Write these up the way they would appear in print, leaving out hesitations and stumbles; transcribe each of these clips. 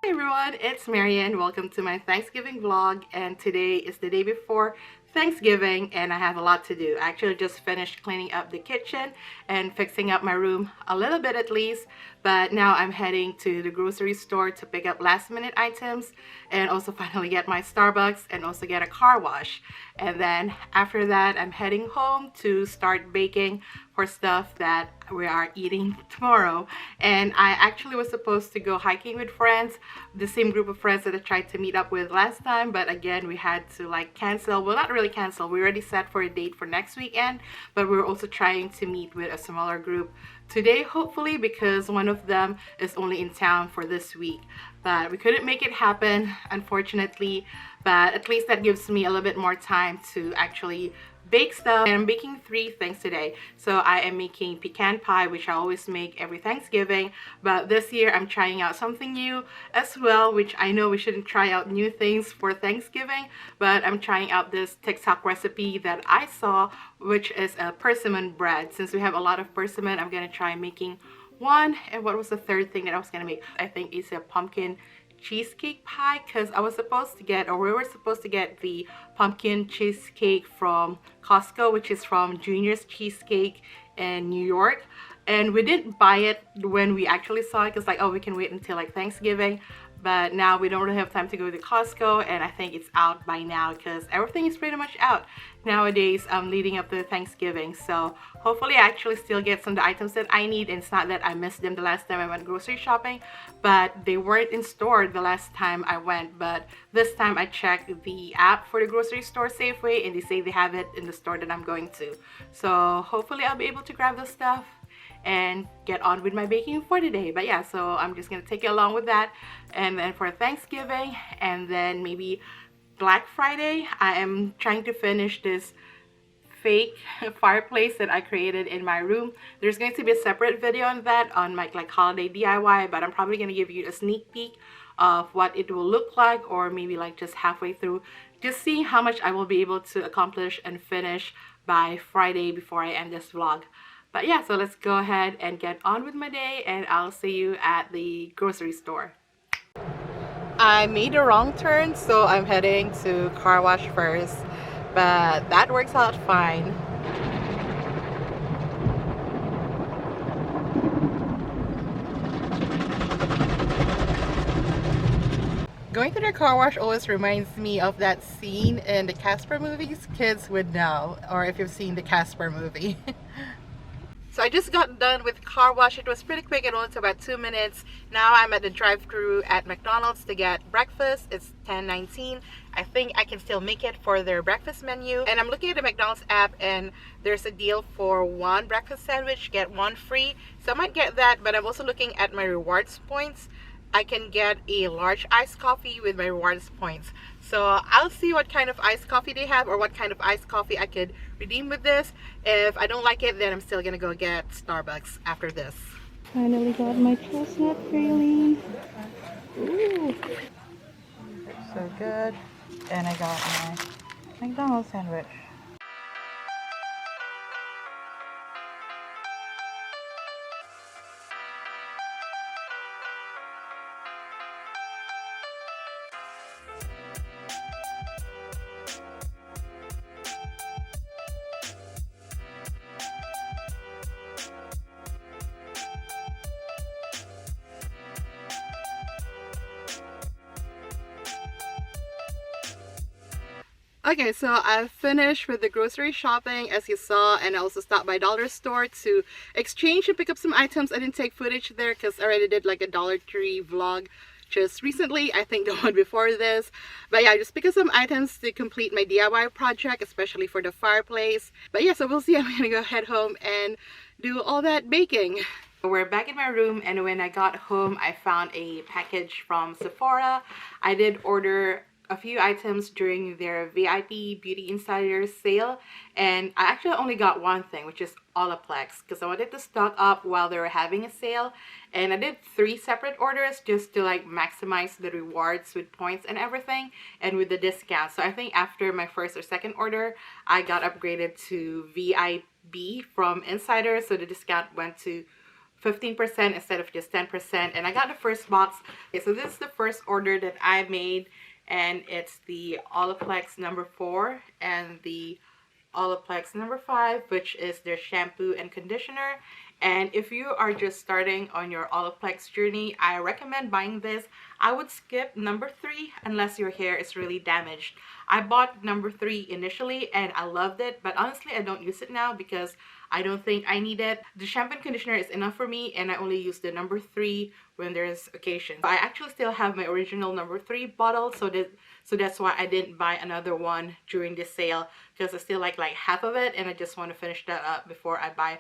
Hi everyone, it's Marian. Welcome to my Thanksgiving vlog, and today is the day before Thanksgiving and I have a lot to do. I actually just finished cleaning up the kitchen and fixing up my room a little bit at least, but now I'm heading to the grocery store to pick up last minute items and also finally get my Starbucks and also get a car wash. And then after that I'm heading home to start baking for stuff that we are eating tomorrow. And I actually was supposed to go hiking with friends, the same group of friends that I tried to meet up with last time, but again we had to cancel. Well, not really cancel, we already set for a date for next weekend, but we were also trying to meet with a smaller group today hopefully, because one of them is only in town for this week. But we couldn't make it happen unfortunately, but at least that gives me a little bit more time to actually bake stuff. And I'm baking 3 things today. So I am making pecan pie, which I always make every Thanksgiving, but this year I'm trying out something new as well, which I know we shouldn't try out new things for Thanksgiving, but I'm trying out this TikTok recipe that I saw, which is a persimmon bread. Since we have a lot of persimmon, I'm gonna try making one. And what was the third thing that I was gonna make? I think it's a pumpkin cheesecake pie, because I was supposed to get, or we were supposed to get, the pumpkin cheesecake from Costco, which is from Junior's Cheesecake in New York, and we didn't buy it when we actually saw it because oh, we can wait until Thanksgiving. But now we don't really have time to go to Costco, and I think it's out by now because everything is pretty much out nowadays leading up to Thanksgiving. So hopefully I actually still get some of the items that I need, and it's not that I missed them the last time I went grocery shopping, but they weren't in store the last time I went. But this time I checked the app for the grocery store, Safeway, and they say they have it in the store that I'm going to. So hopefully I'll be able to grab the stuff and get on with my baking for today. But yeah, so I'm just gonna take you along with that. And then for Thanksgiving and then maybe Black Friday, I am trying to finish this fake fireplace that I created in my room. There's going to be a separate video on that on my holiday DIY, but I'm probably gonna give you a sneak peek of what it will look like, or maybe just halfway through, just see how much I will be able to accomplish and finish by Friday before I end this vlog. But yeah, so let's go ahead and get on with my day, and I'll see you at the grocery store. I made a wrong turn, so I'm heading to car wash first, but that works out fine. Going to the car wash always reminds me of that scene in the Casper movies. Kids would know, or if you've seen the Casper movie. So I just got done with car wash. It was pretty quick. It only took about 2 minutes. Now I'm at the drive-thru at McDonald's to get breakfast. It's 10:19. I think I can still make it for their breakfast menu. And I'm looking at the McDonald's app, and there's a deal for 1 breakfast sandwich, get 1 free. So I might get that, but I'm also looking at my rewards points. I can get a large iced coffee with my rewards points. So I'll see what kind of iced coffee they have, or what kind of iced coffee I could redeem with this. If I don't like it, then I'm still gonna go get Starbucks after this. Finally got my chestnut praline. Ooh, so good. And I got my McDonald's sandwich. Okay, so I finished with the grocery shopping as you saw, and I also stopped by Dollar Store to exchange and pick up some items. I didn't take footage there because I already did a Dollar Tree vlog just recently, I think the one before this. But yeah, I just picked up some items to complete my DIY project, especially for the fireplace. But yeah, so we'll see. I'm gonna go head home and do all that baking. We're back in my room, and when I got home I found a package from Sephora. I did order a few items during their VIP Beauty Insider sale, and I actually only got one thing, which is olaplex, because I wanted to stock up while they were having a sale. And I did 3 separate orders just to maximize the rewards with points and everything, and with the discount. So I think after my first or second order I got upgraded to VIB from Insider, so the discount went to 15% instead of just 10%. And I got the first box. Okay, so this is the first order that I made, and it's the Olaplex number 4 and the Olaplex number 5, which is their shampoo and conditioner. And if you are just starting on your Olaplex journey, I recommend buying this. I would skip number 3 unless your hair is really damaged. I bought number 3 initially and I loved it, but honestly I don't use it now because I don't think I need it. The shampoo and conditioner is enough for me, and I only use the number 3 when there's occasion. I actually still have my original number 3 bottle, so that's why I didn't buy another one during this sale, because I still like half of it, and I just want to finish that up before I buy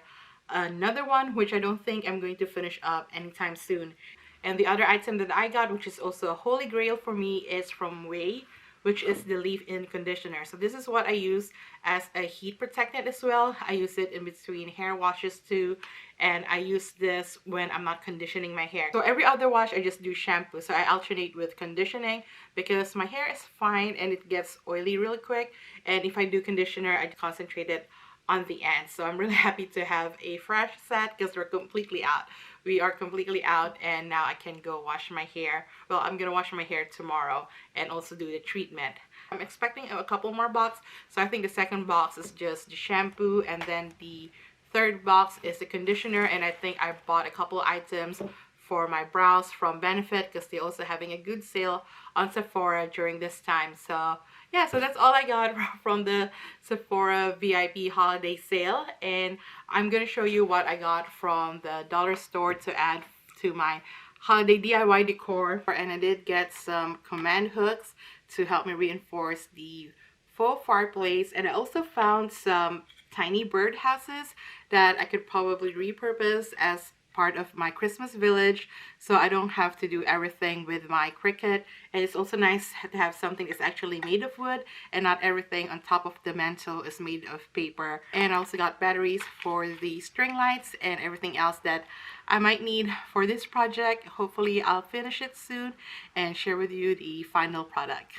another one, which I don't think I'm going to finish up anytime soon. And the other item that I got, which is also a holy grail for me, is from VIB, which is the leave-in conditioner. So this is what I use as a heat protectant as well. I use it in between hair washes too, and I use this when I'm not conditioning my hair. So every other wash I just do shampoo, so I alternate with conditioning because my hair is fine and it gets oily really quick, and if I do conditioner I concentrate it on the end. So I'm really happy to have a fresh set because we're completely out. We are completely out, and now I can go wash my hair. Well, I'm gonna wash my hair tomorrow and also do the treatment. I'm expecting a couple more boxes, so I think the second box is just the shampoo, and then the third box is the conditioner. And I think I bought a couple items for my brows from Benefit because they're also having a good sale on Sephora during this time. So yeah, so that's all I got from the Sephora VIP holiday sale, and I'm gonna show you what I got from the dollar store to add to my holiday DIY decor. And I did get some command hooks to help me reinforce the faux fireplace, and I also found some tiny bird houses that I could probably repurpose as part of my Christmas village, so I don't have to do everything with my Cricut. And it's also nice to have something that's actually made of wood and not everything on top of the mantle is made of paper. And I also got batteries for the string lights and everything else that I might need for this project. Hopefully I'll finish it soon and share with you the final product.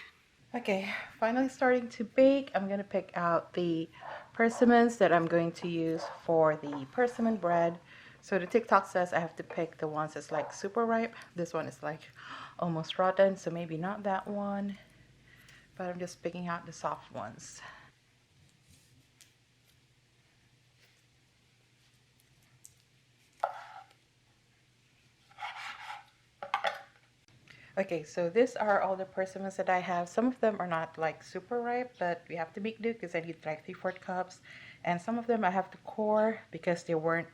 Okay, finally starting to bake. I'm gonna pick out the persimmons that I'm going to use for the persimmon bread. So the TikTok says I have to pick the ones that's like super ripe. This one is like almost rotten, so maybe not that one. But I'm just picking out the soft ones. Okay, so these are all the persimmons that I have. Some of them are not like super ripe, but we have to make do because I need like 3/4 cups. And some of them I have to core because they weren't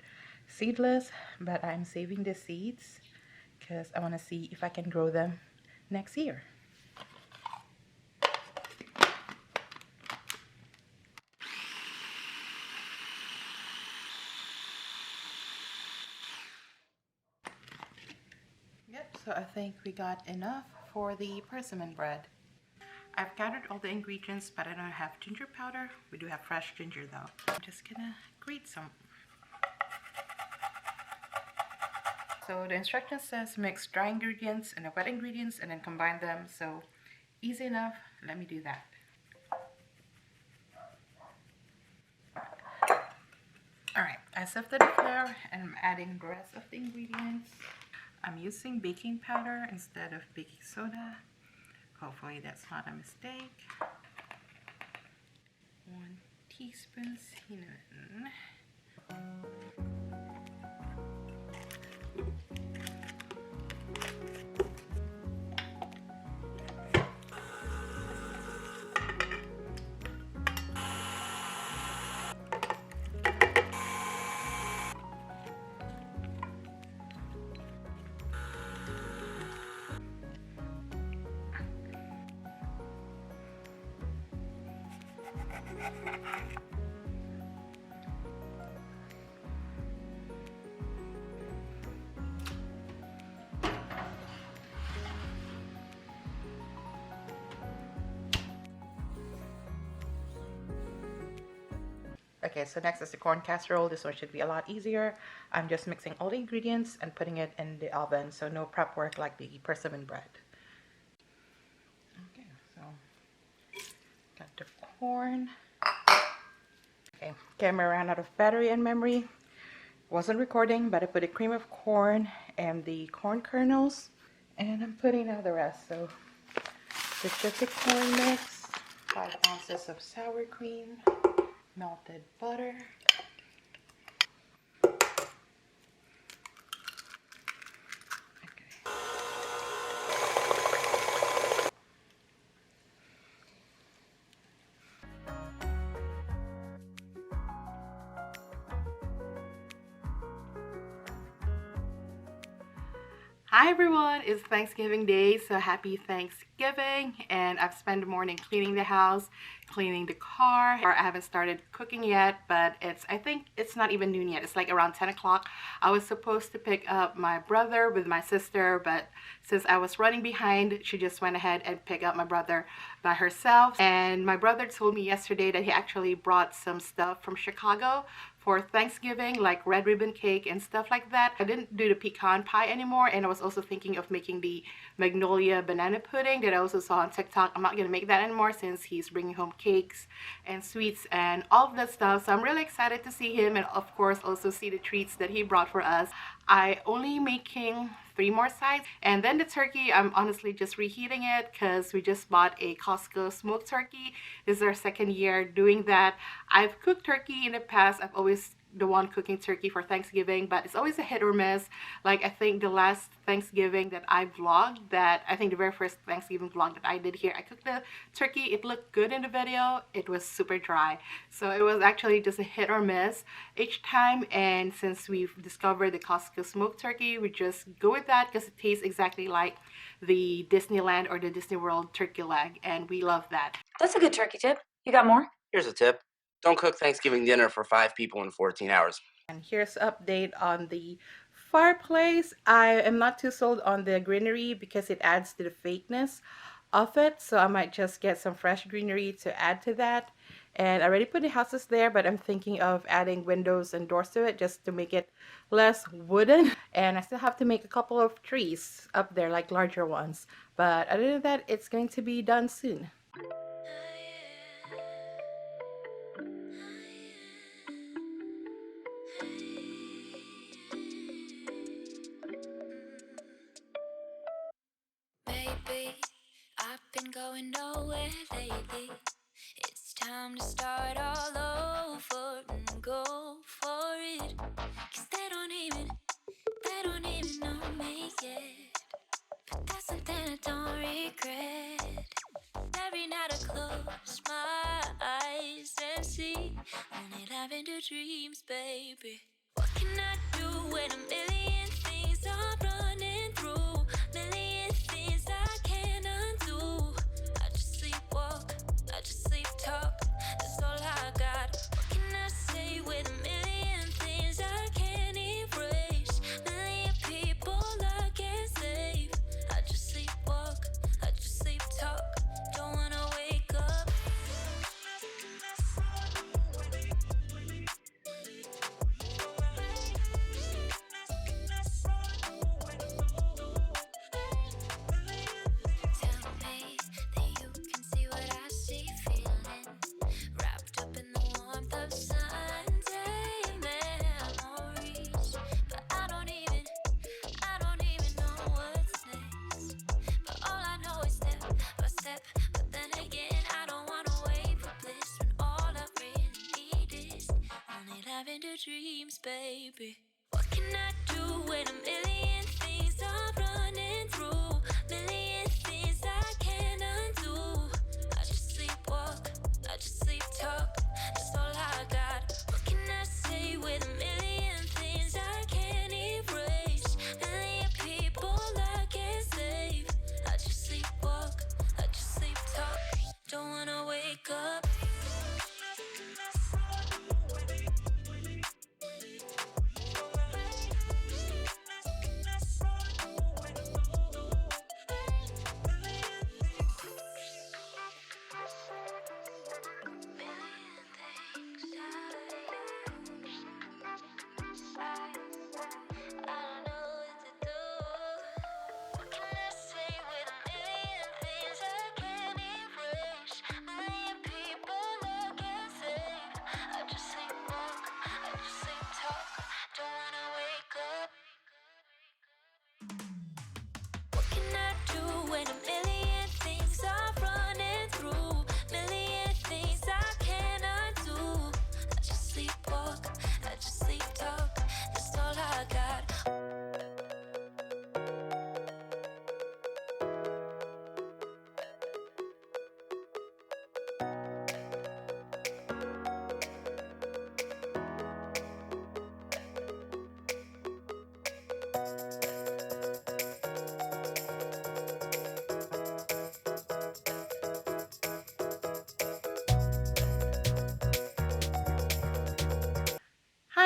seedless, but I'm saving the seeds because I want to see if I can grow them next year. Yep, so I think we got enough for the persimmon bread. I've gathered all the ingredients, but I don't have ginger powder. We do have fresh ginger though. I'm just gonna grate some. So the instruction says mix dry ingredients and the wet ingredients and then combine them. So easy enough. Let me do that. Alright, I sifted the flour and I'm adding the rest of the ingredients. I'm using baking powder instead of baking soda. Hopefully that's not a mistake. 1 teaspoon cinnamon. Okay, so next is the corn casserole. This one should be a lot easier. I'm just mixing all the ingredients and putting it in the oven, so no prep work like the persimmon bread. Okay, so got the corn. Okay, camera ran out of battery and memory. Wasn't recording, but I put the cream of corn and the corn kernels, and I'm putting out the rest. So the chicken corn mix, 5 ounces of sour cream, melted butter, Hi everyone, it's Thanksgiving Day, so happy Thanksgiving. And I've spent the morning cleaning the house, cleaning the car. I haven't started cooking yet, but I think it's not even noon yet. It's like around 10 o'clock. I was supposed to pick up my brother with my sister, but since I was running behind, she just went ahead and picked up my brother by herself. And my brother told me yesterday that he actually brought some stuff from Chicago for Thanksgiving, like red ribbon cake and stuff like that. I didn't do the pecan pie anymore, and I was also thinking of making the magnolia banana pudding that I also saw on TikTok. I'm not gonna make that anymore since he's bringing home cakes and sweets and all of that stuff. So I'm really excited to see him, and of course also see the treats that he brought for us. I only making 3 more sides, and then the turkey, I'm honestly just reheating it because we just bought a Costco smoked turkey. This is our 2nd year doing that. I've cooked turkey in the past. I've always the one cooking turkey for Thanksgiving, but it's always a hit or miss. Like I think the last Thanksgiving that I vlogged, the very first Thanksgiving vlog that I did here, I cooked the turkey. It looked good in the video. It was super dry, so it was actually just a hit or miss each time. And since we've discovered the Costco smoked turkey, we just go with that because it tastes exactly like the Disneyland or the Disney World turkey leg, and we love that. That's a good turkey tip. You got more? Here's a tip. Don't cook Thanksgiving dinner for 5 people in 14 hours. And here's an update on the fireplace. I am not too sold on the greenery because it adds to the fakeness of it. So I might just get some fresh greenery to add to that. And I already put the houses there, but I'm thinking of adding windows and doors to it just to make it less wooden. And I still have to make a couple of trees up there, like larger ones. But other than that, it's going to be done soon. I've been going nowhere lately. It's time to start all over and go for it. 'Cause they don't even know me yet. But that's something I don't regret. Every night I close my eyes and see only lavender dreams, baby. What can I do when a million things are running through? Million things I can't undo. I just sleepwalk, I just sleep talk. That's all I got. What can I say with a million things I can't erase? Million people I can't save. I just sleepwalk, I just sleep talk. Don't wanna wake up. Dreams, baby. What can I do when a million things are running through? Million things I can't undo. I just sleepwalk, I just sleep talk. That's all I got. What can I say with a million things I can't erase? Million people I can't save. I just sleepwalk, I just sleep talk. Don't wanna wake up.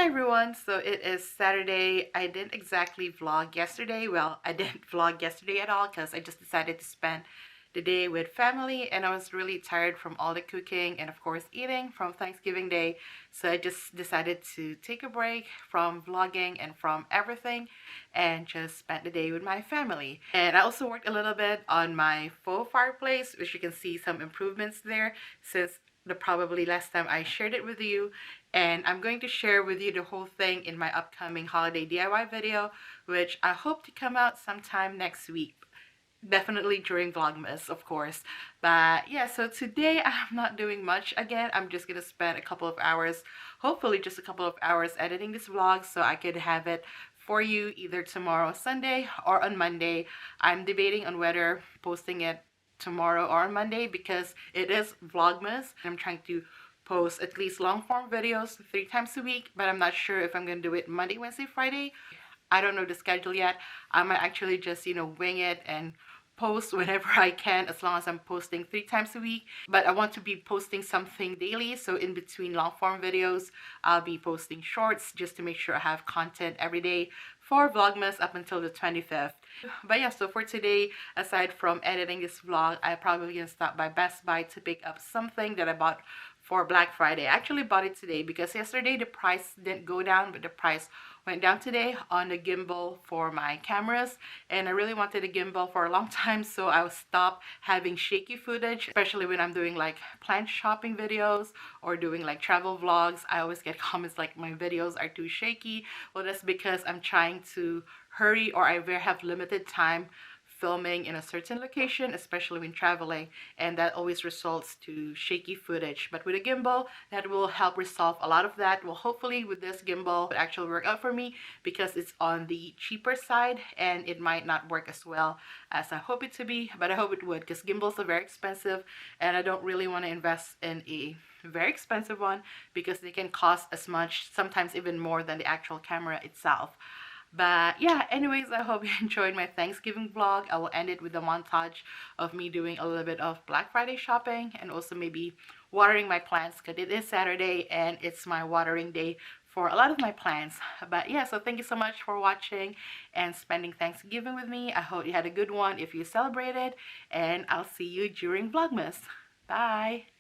everyone, so it is Saturday. I didn't exactly vlog yesterday. Well, I didn't vlog yesterday at all because I just decided to spend the day with family, and I was really tired from all the cooking and of course eating from Thanksgiving Day. So I just decided to take a break from vlogging and from everything and just spend the day with my family. And I also worked a little bit on my faux fireplace, which you can see some improvements there since the probably last time I shared it with you. And I'm going to share with you the whole thing in my upcoming holiday DIY video, which I hope to come out sometime next week. Definitely during Vlogmas, of course. But yeah, so today I'm not doing much again. I'm just gonna spend a couple of hours, hopefully just a couple of hours, editing this vlog so I could have it for you either tomorrow, Sunday, or on Monday. I'm debating on whether posting it tomorrow or on Monday because it is Vlogmas. I'm trying to post at least long form videos 3 times a week, but I'm not sure if I'm gonna do it Monday, Wednesday, Friday. I don't know the schedule yet. I might actually just, wing it and post whenever I can, as long as I'm posting 3 times a week. But I want to be posting something daily, so in between long form videos, I'll be posting shorts just to make sure I have content every day for Vlogmas up until the 25th. But yeah, so for today, aside from editing this vlog, I'm probably gonna stop by Best Buy to pick up something that I bought for Black Friday. I actually bought it today because yesterday the price didn't go down, but the price went down today on the gimbal for my cameras, and I really wanted a gimbal for a long time, so I stopped having shaky footage, especially when I'm doing like plant shopping videos or doing like travel vlogs. I always get comments like my videos are too shaky. Well, that's because I'm trying to hurry, or I have limited time filming in a certain location, especially when traveling, and that always results to shaky footage. But with a gimbal, that will help resolve a lot of that. Well, hopefully with this gimbal it actually work out for me because it's on the cheaper side, and it might not work as well as I hope it to be, but I hope it would, because gimbals are very expensive and I don't really want to invest in a very expensive one because they can cost as much, sometimes even more, than the actual camera itself. But yeah, anyways, I hope you enjoyed my Thanksgiving vlog. I will end it with a montage of me doing a little bit of Black Friday shopping and also maybe watering my plants, because it is Saturday and it's my watering day for a lot of my plants. But yeah, so thank you so much for watching and spending Thanksgiving with me. I hope you had a good one if you celebrated, and I'll see you during Vlogmas. Bye!